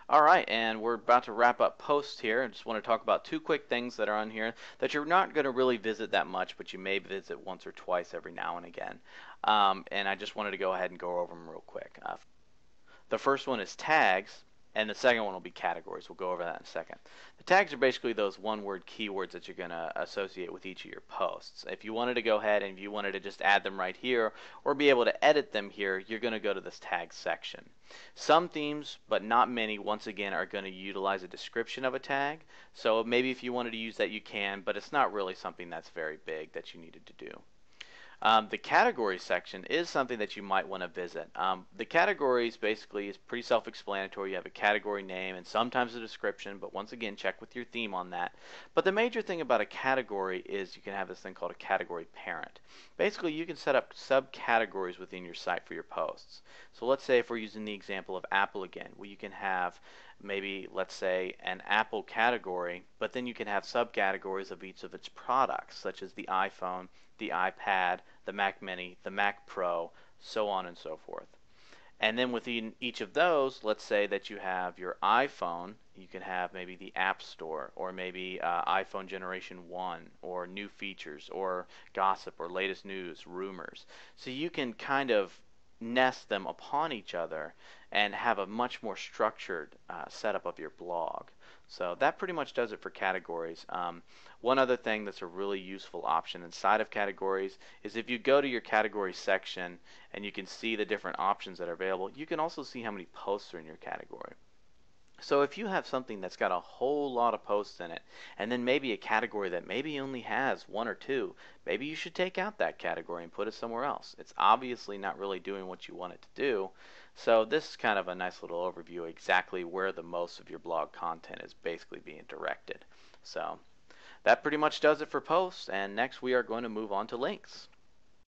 All right, and we're about to wrap up posts here. I just want to talk about two quick things that are on here that you're not going to really visit that much, but you may visit once or twice every now and again. And I just wanted to go ahead and go over them real quick. The first one is tags, and the second one will be categories. We'll go over that in a second. The tags are basically those one-word keywords that you're going to associate with each of your posts. If you wanted to go ahead and if you wanted to just add them right here or be able to edit them here, you're going to go to this tag section. Some themes, but not many, once again, are going to utilize a description of a tag. So maybe if you wanted to use that, you can, but it's not really something that's very big that you needed to do. The categories section is something that you might want to visit. The categories basically is pretty self-explanatory. You have a category name and sometimes a description, but once again, check with your theme on that. But the major thing about a category is you can have this thing called a category parent. Basically, you can set up subcategories within your site for your posts. So let's say if we're using the example of Apple again, well, you can have maybe, let's say, an Apple category, but then you can have subcategories of each of its products, such as the iPhone, the iPad, the Mac Mini, the Mac Pro, so on and so forth. And then within each of those, let's say that you have your iPhone, you can have maybe the App Store, or maybe iPhone Generation 1, or new features, or gossip, or latest news, rumors. So you can kind of nest them upon each other and have a much more structured setup of your blog. So that pretty much does it for categories. One other thing that's a really useful option inside of categories is if you go to your category section and you can see the different options that are available, you can also see how many posts are in your category. So if you have something that's got a whole lot of posts in it, and then maybe a category that maybe only has one or two, maybe you should take out that category and put it somewhere else. It's obviously not really doing what you want it to do. So this is kind of a nice little overview of exactly where the most of your blog content is basically being directed. So that pretty much does it for posts, and next we are going to move on to links.